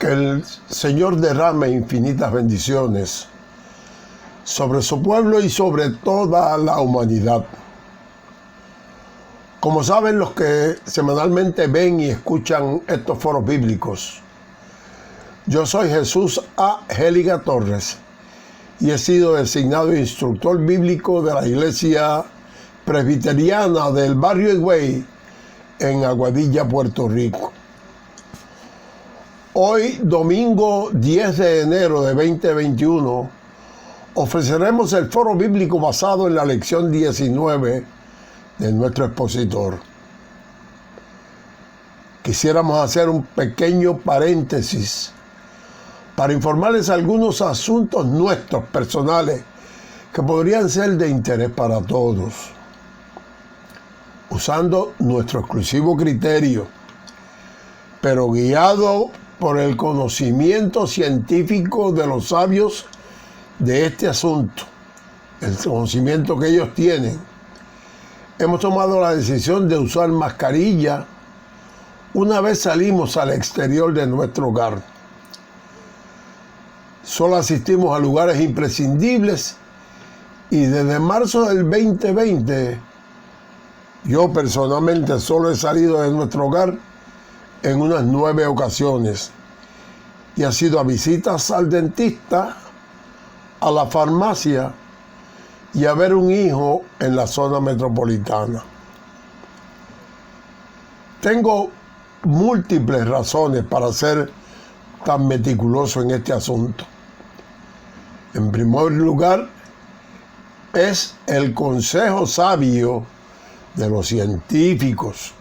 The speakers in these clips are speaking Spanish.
Que el Señor derrame infinitas bendiciones sobre su pueblo y sobre toda la humanidad. Como saben los que semanalmente ven y escuchan estos foros bíblicos, yo soy Jesús A. Géliga Torres y he sido designado instructor bíblico de la Iglesia Presbiteriana del barrio Higüey en Aguadilla, Puerto Rico. Hoy, domingo 10 de enero de 2021, ofreceremos el foro bíblico basado en la lección 19 de nuestro expositor. Quisiéramos hacer un pequeño paréntesis para informarles algunos asuntos nuestros personales que podrían ser de interés para todos, usando nuestro exclusivo criterio, pero guiado por el conocimiento científico de los sabios de este asunto, el conocimiento que ellos tienen. Hemos tomado la decisión de usar mascarilla una vez salimos al exterior de nuestro hogar. Solo asistimos a lugares imprescindibles y desde marzo del 2020 yo personalmente solo he salido de nuestro hogar en unas 9 ocasiones y ha sido a visitas al dentista, a la farmacia y a ver un hijo en la zona metropolitana. Tengo múltiples razones para ser tan meticuloso en este asunto. En primer lugar, es el consejo sabio de los científicos,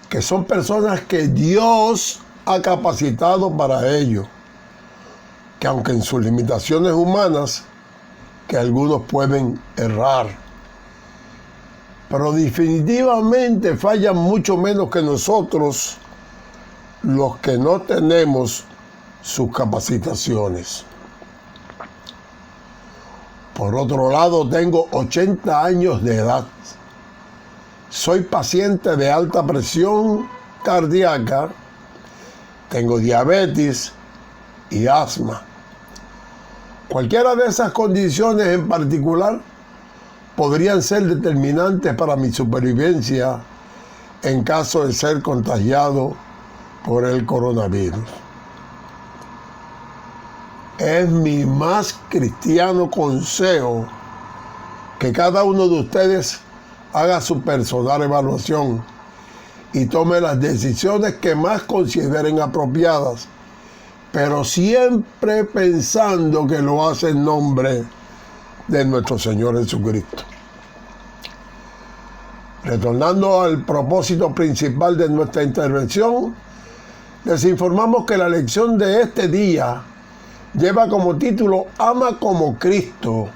que son personas que Dios ha capacitado para ello, que aunque en sus limitaciones humanas, que algunos pueden errar, pero definitivamente fallan mucho menos que nosotros, los que no tenemos sus capacitaciones. Por otro lado, tengo 80 años de edad. Soy paciente de alta presión cardíaca, tengo diabetes y asma. Cualquiera de esas condiciones en particular podrían ser determinantes para mi supervivencia en caso de ser contagiado por el coronavirus. Es mi más cristiano consejo que cada uno de ustedes haga su personal evaluación y tome las decisiones que más consideren apropiadas, pero siempre pensando que lo hace en nombre de nuestro Señor Jesucristo. Retornando al propósito principal de nuestra intervención, les informamos que la lección de este día lleva como título Ama como Cristo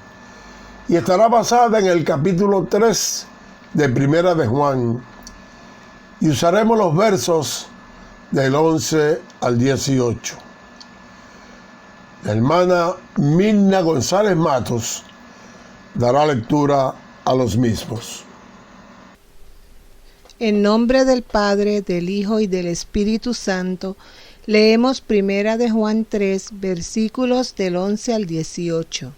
y estará basada en el capítulo 3 de Primera de Juan y usaremos los versos del 11 al 18. La hermana Mirna González Matos dará lectura a los mismos. En nombre del Padre, del Hijo y del Espíritu Santo, leemos Primera de Juan 3, versículos del 11 al 18.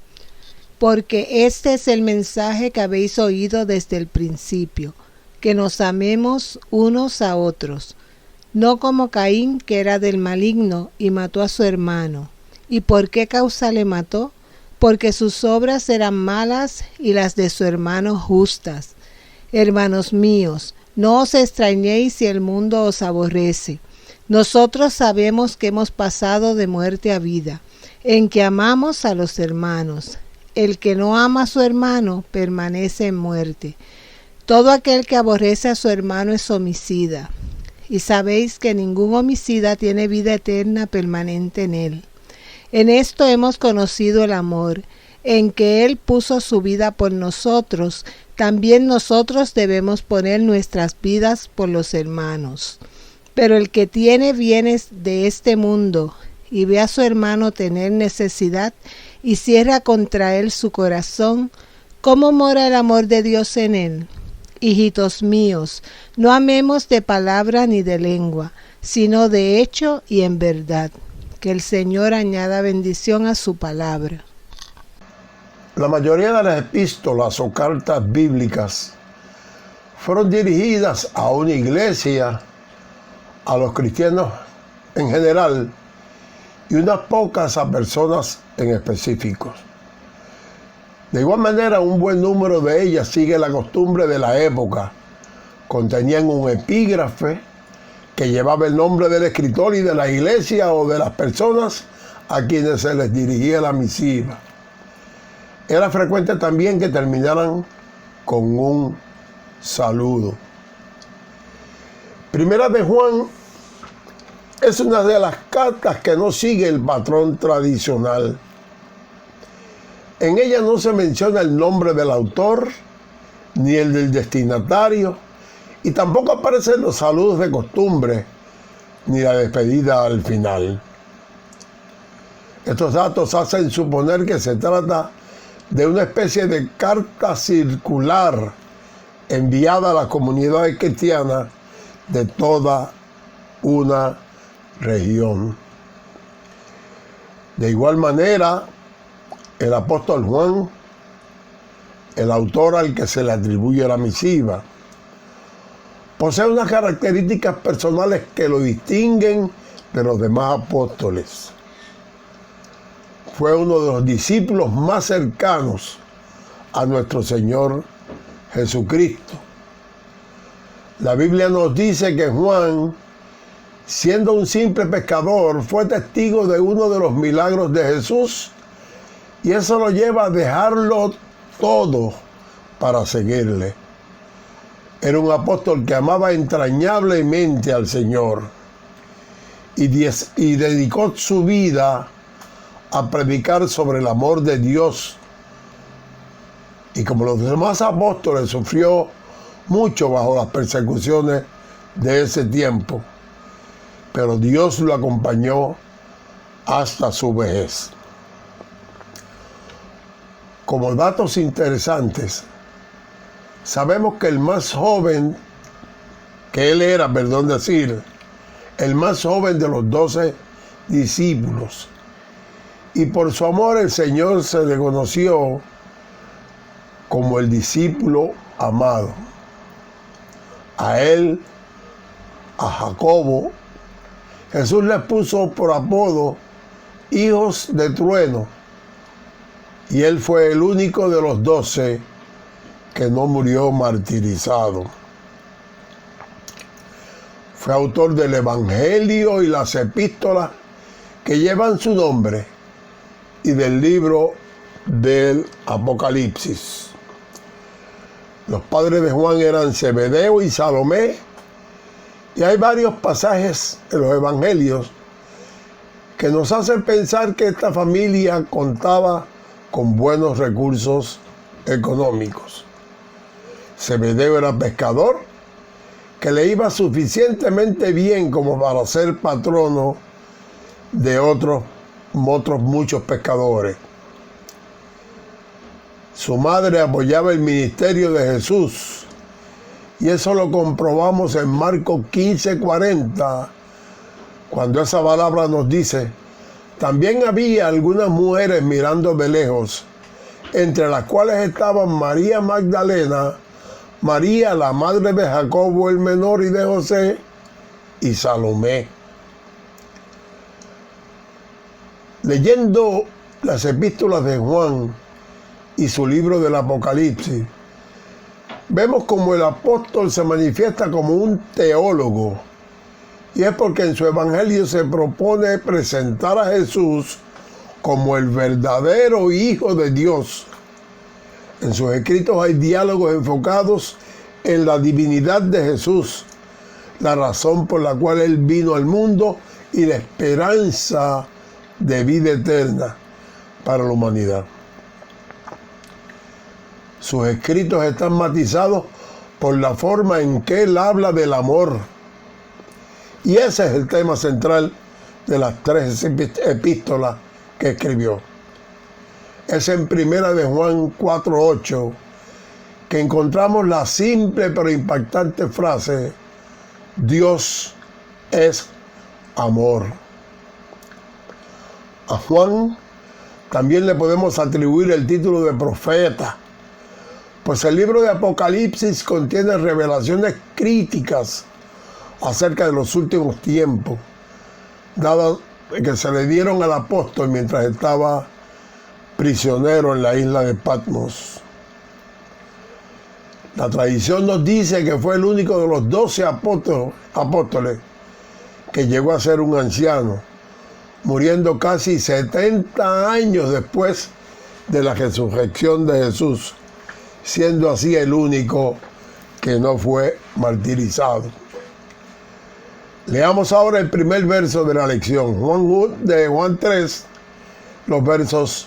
Porque este es el mensaje que habéis oído desde el principio, que nos amemos unos a otros, no como Caín, que era del maligno y mató a su hermano. ¿Y por qué causa le mató? Porque sus obras eran malas y las de su hermano justas. Hermanos míos, no os extrañéis si el mundo os aborrece. Nosotros sabemos que hemos pasado de muerte a vida, en que amamos a los hermanos. El que no ama a su hermano permanece en muerte. Todo aquel que aborrece a su hermano es homicida. Y sabéis que ningún homicida tiene vida eterna permanente en él. En esto hemos conocido el amor, en que Él puso su vida por nosotros. También nosotros debemos poner nuestras vidas por los hermanos. Pero el que tiene bienes de este mundo y ve a su hermano tener necesidad y cierra contra él su corazón, ¿cómo mora el amor de Dios en él? Hijitos míos, no amemos de palabra ni de lengua, sino de hecho y en verdad. Que el Señor añada bendición a su palabra. La mayoría de las epístolas o cartas bíblicas fueron dirigidas a una iglesia, a los cristianos en general, y unas pocas a personas en específicos. De igual manera, un buen número de ellas sigue la costumbre de la época. Contenían un epígrafe que llevaba el nombre del escritor y de la iglesia o de las personas a quienes se les dirigía la misiva. Era frecuente también que terminaran con un saludo. Primera de Juan es una de las cartas que no sigue el patrón tradicional. En ella no se menciona el nombre del autor, ni el del destinatario, y tampoco aparecen los saludos de costumbre, ni la despedida al final. Estos datos hacen suponer que se trata de una especie de carta circular enviada a las comunidades cristianas de toda una región. De igual manera, el apóstol Juan, el autor al que se le atribuye la misiva, posee unas características personales que lo distinguen de los demás apóstoles. Fue uno de los discípulos más cercanos a nuestro Señor Jesucristo. La Biblia nos dice que Juan, siendo un simple pescador, fue testigo de uno de los milagros de Jesús, y eso lo lleva a dejarlo todo para seguirle. Era un apóstol que amaba entrañablemente al Señor y dedicó su vida a predicar sobre el amor de Dios. Y como los demás apóstoles, sufrió mucho bajo las persecuciones de ese tiempo, pero Dios lo acompañó hasta su vejez. Como datos interesantes, sabemos que el más joven, el más joven de los 12 discípulos, y por su amor el Señor se le conoció como el discípulo amado. A él, a Jacobo, Jesús le puso por apodo hijos de trueno, y él fue el único de los 12 que no murió martirizado. Fue autor del Evangelio y las epístolas que llevan su nombre y del libro del Apocalipsis. Los padres de Juan eran Zebedeo y Salomé, y hay varios pasajes en los evangelios que nos hacen pensar que esta familia contaba con buenos recursos económicos. Zebedeo era pescador, que le iba suficientemente bien como para ser patrono de otros muchos pescadores. Su madre apoyaba el ministerio de Jesús, y eso lo comprobamos en Marcos 15:40, cuando esa palabra nos dice: también había algunas mujeres mirando de lejos, entre las cuales estaban María Magdalena, María, la madre de Jacobo el menor y de José, y Salomé. Leyendo las epístolas de Juan y su libro del Apocalipsis, vemos como el apóstol se manifiesta como un teólogo, y es porque en su evangelio se propone presentar a Jesús como el verdadero Hijo de Dios. En sus escritos hay diálogos enfocados en la divinidad de Jesús, la razón por la cual Él vino al mundo y la esperanza de vida eterna para la humanidad. Sus escritos están matizados por la forma en que Él habla del amor. Y ese es el tema central de las 3 epístolas que escribió. Es en Primera de Juan 4:8 que encontramos la simple pero impactante frase: Dios es amor. A Juan también le podemos atribuir el título de profeta, pues el libro de Apocalipsis contiene revelaciones críticas acerca de los últimos tiempos, dadas que se le dieron al apóstol mientras estaba prisionero en la isla de Patmos. La tradición nos dice que fue el único de los 12 apóstoles que llegó a ser un anciano, muriendo casi 70 años después de la resurrección de Jesús, siendo así el único que no fue martirizado. Leamos ahora el primer verso de la lección, Juan 3, los versos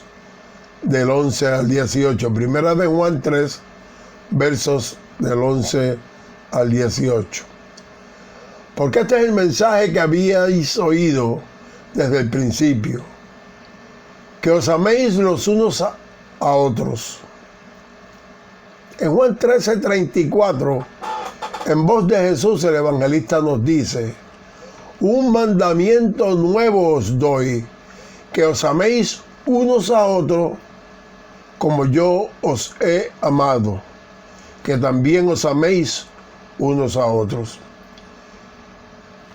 del 11 al 18. Primera de Juan 3, versos del 11 al 18. Porque este es el mensaje que habíais oído desde el principio, que os améis los unos a otros. En Juan 13:34, en voz de Jesús, el evangelista nos dice: un mandamiento nuevo os doy, que os améis unos a otros como yo os he amado, que también os améis unos a otros.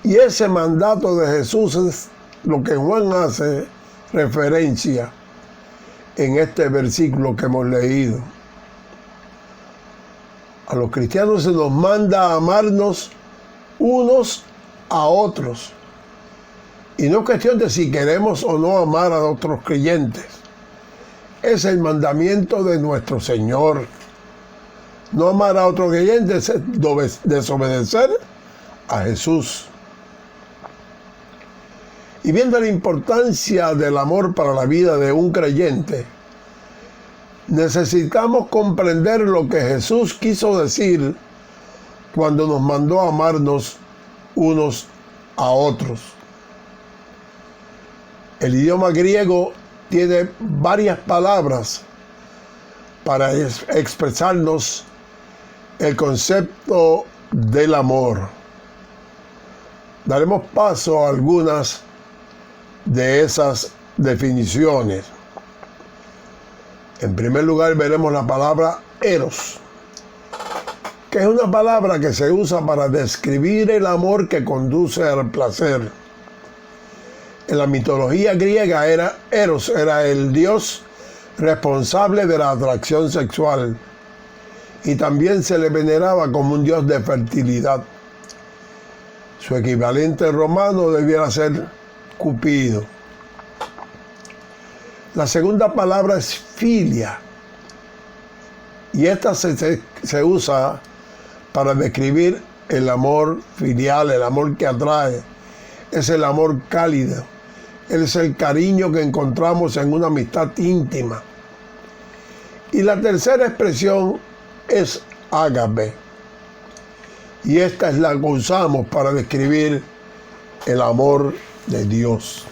Y ese mandato de Jesús es lo que Juan hace referencia en este versículo que hemos leído. A los cristianos se nos manda a amarnos unos a otros. Y no es cuestión de si queremos o no amar a otros creyentes. Es el mandamiento de nuestro Señor. No amar a otro creyente es desobedecer a Jesús. Y viendo la importancia del amor para la vida de un creyente, necesitamos comprender lo que Jesús quiso decir cuando nos mandó a amarnos unos a otros. El idioma griego tiene varias palabras para expresarnos el concepto del amor. Daremos paso a algunas de esas definiciones. En primer lugar, veremos la palabra eros, que es una palabra que se usa para describir el amor que conduce al placer. En la mitología griega Eros era el dios responsable de la atracción sexual y también se le veneraba como un dios de fertilidad. Su equivalente romano debiera ser Cupido. La segunda palabra es filia, y esta se usa para describir el amor filial, el amor que atrae. Es el amor cálido, es el cariño que encontramos en una amistad íntima. Y la tercera expresión es ágape, y esta es la que usamos para describir el amor de Dios.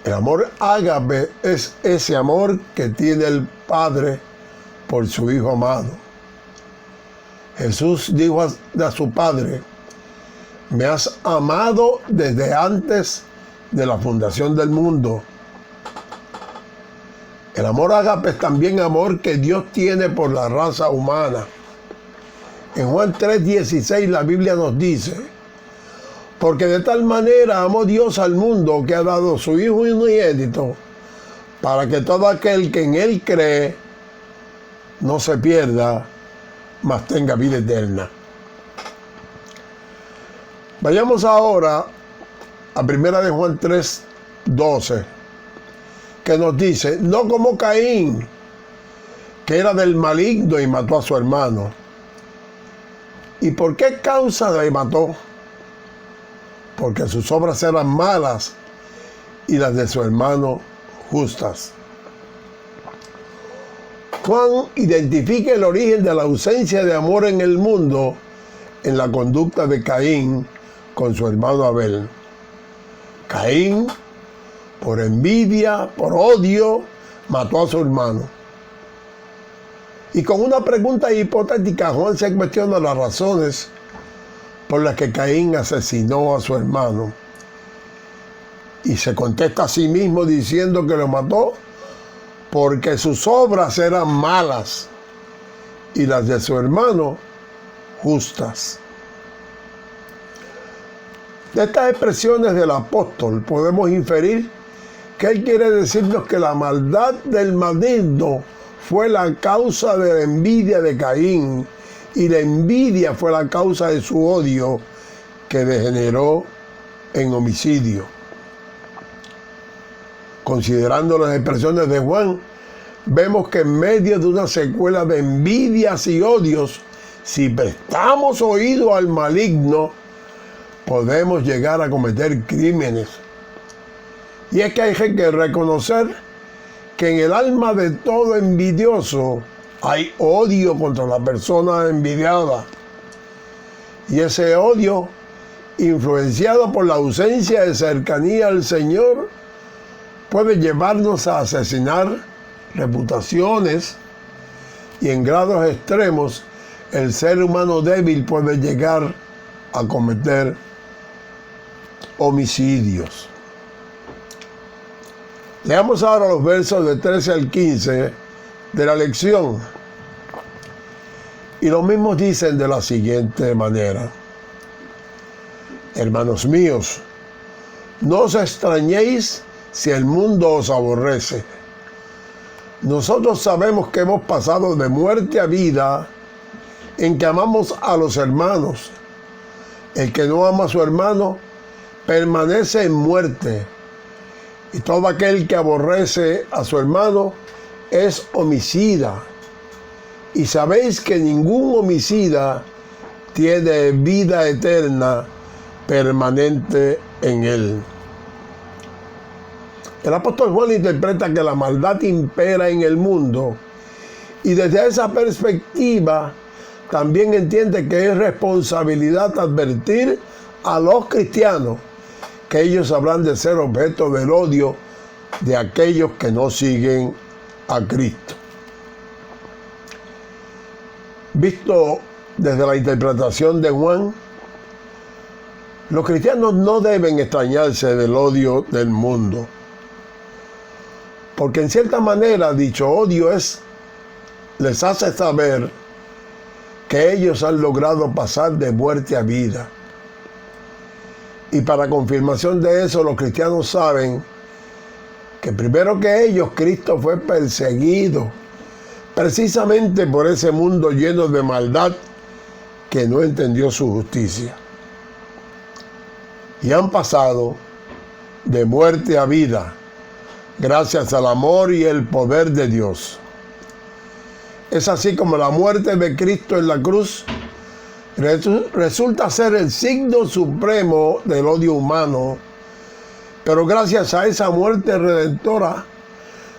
El amor ágape es ese amor que tiene el Padre por su Hijo amado. Jesús dijo a su Padre: me has amado desde antes de la fundación del mundo. El amor ágape es también amor que Dios tiene por la raza humana. En Juan 3:16 la Biblia nos dice: porque de tal manera amó Dios al mundo que ha dado su Hijo unigénito, para que todo aquel que en Él cree no se pierda, mas tenga vida eterna. Vayamos ahora a 1 de Juan 3:12, que nos dice: no como Caín, que era del maligno y mató a su hermano. ¿Y por qué causa le mató? Porque sus obras eran malas y las de su hermano justas. Juan identifica el origen de la ausencia de amor en el mundo en la conducta de Caín con su hermano Abel. Caín, por envidia, por odio, mató a su hermano. Y con una pregunta hipotética, Juan se cuestiona las razones por las que Caín asesinó a su hermano. Y se contesta a sí mismo diciendo que lo mató porque sus obras eran malas y las de su hermano justas. De estas expresiones del apóstol podemos inferir que él quiere decirnos que la maldad del maligno fue la causa de la envidia de Caín, y la envidia fue la causa de su odio, que degeneró en homicidio. Considerando las expresiones de Juan, vemos que en medio de una secuela de envidias y odios, si prestamos oído al maligno, podemos llegar a cometer crímenes. Y es que hay que reconocer que en el alma de todo envidioso hay odio contra la persona envidiada. Y ese odio, influenciado por la ausencia de cercanía al Señor, puede llevarnos a asesinar reputaciones, y en grados extremos el ser humano débil puede llegar a cometer homicidios. Leamos ahora los versos de 13 al 15 de la lección. Y los mismos dicen de la siguiente manera: hermanos míos, no os extrañéis si el mundo os aborrece. Nosotros sabemos que hemos pasado de muerte a vida en que amamos a los hermanos. El que no ama a su hermano permanece en muerte. Y todo aquel que aborrece a su hermano es homicida. Y sabéis que ningún homicida tiene vida eterna permanente en él. El apóstol Juan interpreta que la maldad impera en el mundo, y desde esa perspectiva también entiende que es responsabilidad advertir a los cristianos que ellos habrán de ser objeto del odio de aquellos que no siguen a Cristo. Visto desde la interpretación de Juan, los cristianos no deben extrañarse del odio del mundo, porque en cierta manera dicho odio les hace saber que ellos han logrado pasar de muerte a vida. Y para confirmación de eso, los cristianos saben que primero que ellos, Cristo fue perseguido precisamente por ese mundo lleno de maldad que no entendió su justicia. Y han pasado de muerte a vida gracias al amor y el poder de Dios. Es así como la muerte de Cristo en la cruz resulta ser el signo supremo del odio humano, pero gracias a esa muerte redentora,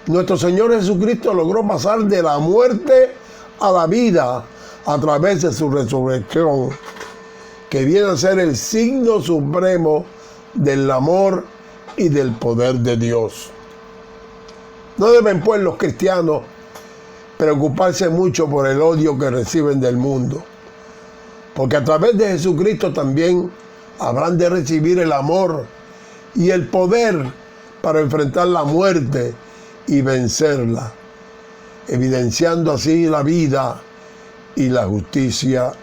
nuestro Señor Jesucristo logró pasar de la muerte a la vida a través de su resurrección, que viene a ser el signo supremo del amor y del poder de Dios. No deben, pues, los cristianos preocuparse mucho por el odio que reciben del mundo, porque a través de Jesucristo también habrán de recibir el amor y el poder para enfrentar la muerte y vencerla, evidenciando así la vida y la justicia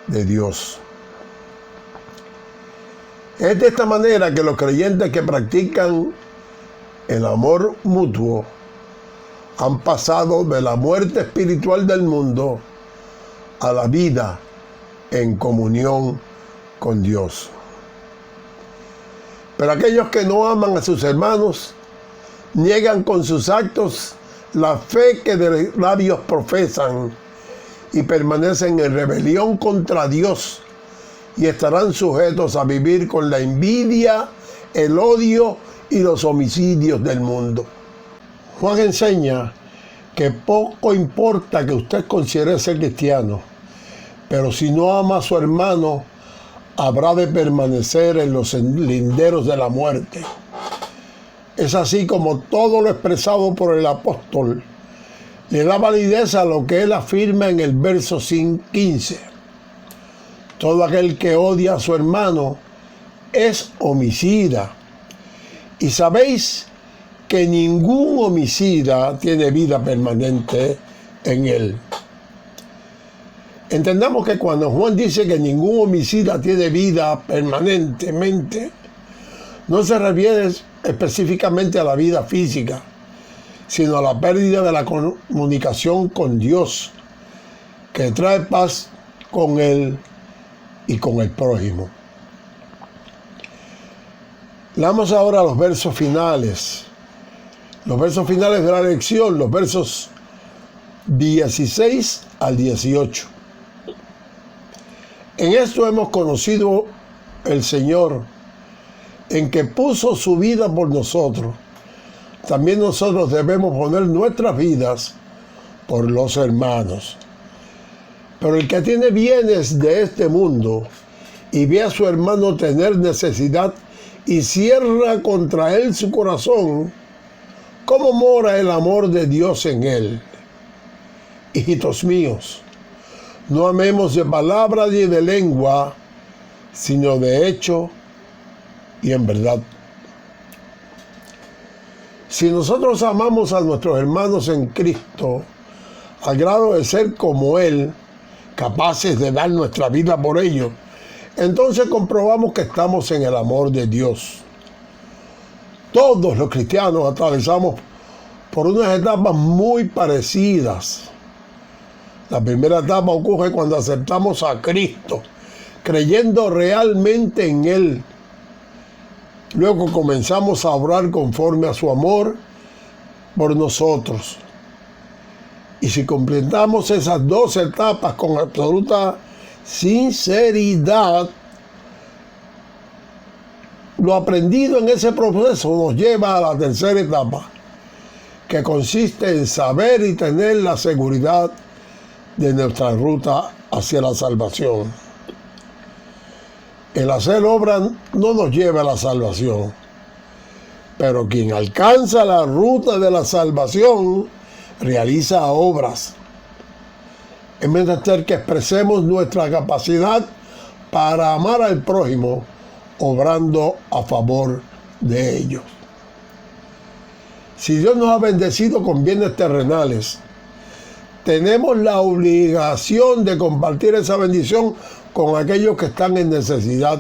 de Dios. Es de esta manera que los creyentes que practican el amor mutuo han pasado de la muerte espiritual del mundo a la vida en comunión con Dios. Pero aquellos que no aman a sus hermanos niegan con sus actos la fe que de labios profesan y permanecen en rebelión contra Dios, y estarán sujetos a vivir con la envidia, el odio y los homicidios del mundo. Juan enseña que poco importa que usted considere ser cristiano, pero si no ama a su hermano, habrá de permanecer en los linderos de la muerte. Es así como todo lo expresado por el apóstol le da validez a lo que él afirma en el verso 15. Todo aquel que odia a su hermano es homicida. Y sabéis que ningún homicida tiene vida permanente en él. Entendamos que cuando Juan dice que ningún homicida tiene vida permanentemente, no se refiere específicamente a la vida física, sino a la pérdida de la comunicación con Dios, que trae paz con Él y con el prójimo. Leamos ahora los versos finales. Los versos finales de la lección, los versos 16 al 18. En esto hemos conocido el Señor, en que puso su vida por nosotros. También nosotros debemos poner nuestras vidas por los hermanos. Pero el que tiene bienes de este mundo y ve a su hermano tener necesidad y cierra contra él su corazón, ¿cómo mora el amor de Dios en él? Hijitos míos, no amemos de palabra ni de lengua, sino de hecho y en verdad. Si nosotros amamos a nuestros hermanos en Cristo, al grado de ser como Él, capaces de dar nuestra vida por ellos, entonces comprobamos que estamos en el amor de Dios. Todos los cristianos atravesamos por unas etapas muy parecidas. La primera etapa ocurre cuando aceptamos a Cristo, creyendo realmente en Él. Luego comenzamos a obrar conforme a su amor por nosotros. Y si completamos esas dos etapas con absoluta sinceridad, lo aprendido en ese proceso nos lleva a la tercera etapa, que consiste en saber y tener la seguridad de nuestra ruta hacia la salvación. El hacer obra no nos lleva a la salvación, pero quien alcanza la ruta de la salvación realiza obras. Es menester que expresemos nuestra capacidad para amar al prójimo, obrando a favor de ellos. Si Dios nos ha bendecido con bienes terrenales, tenemos la obligación de compartir esa bendición con aquellos que están en necesidad.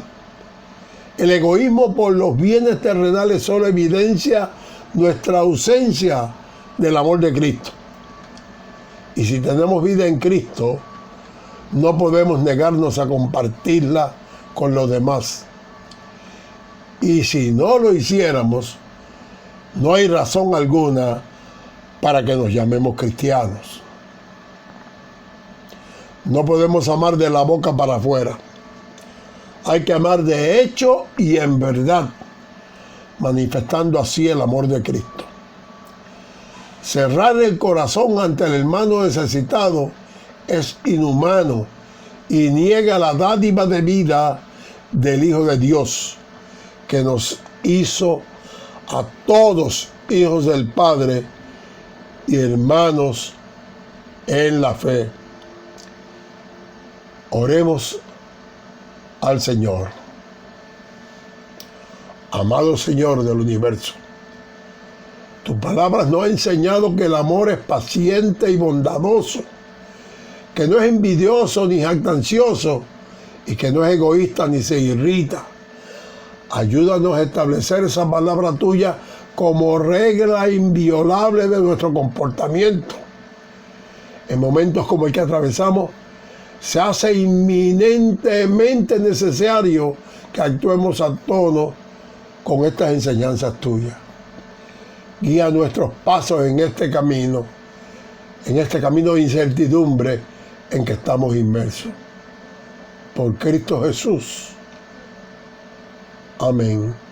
El egoísmo por los bienes terrenales solo evidencia nuestra ausencia del amor de Cristo. Y si tenemos vida en Cristo, no podemos negarnos a compartirla con los demás. Y si no lo hiciéramos, no hay razón alguna para que nos llamemos cristianos. No podemos amar de la boca para afuera. Hay que amar de hecho y en verdad, manifestando así el amor de Cristo. Cerrar el corazón ante el hermano necesitado es inhumano y niega la dádiva de vida del Hijo de Dios, que nos hizo a todos hijos del Padre y hermanos en la fe. Oremos al Señor. Amado Señor del universo, tu palabra nos ha enseñado que el amor es paciente y bondadoso, que no es envidioso ni jactancioso y que no es egoísta ni se irrita. Ayúdanos a establecer esa palabra tuya como regla inviolable de nuestro comportamiento. En momentos como el que atravesamos, se hace inminentemente necesario que actuemos a tono con estas enseñanzas tuyas. Guía nuestros pasos en este camino de incertidumbre en que estamos inmersos. Por Cristo Jesús. Amén.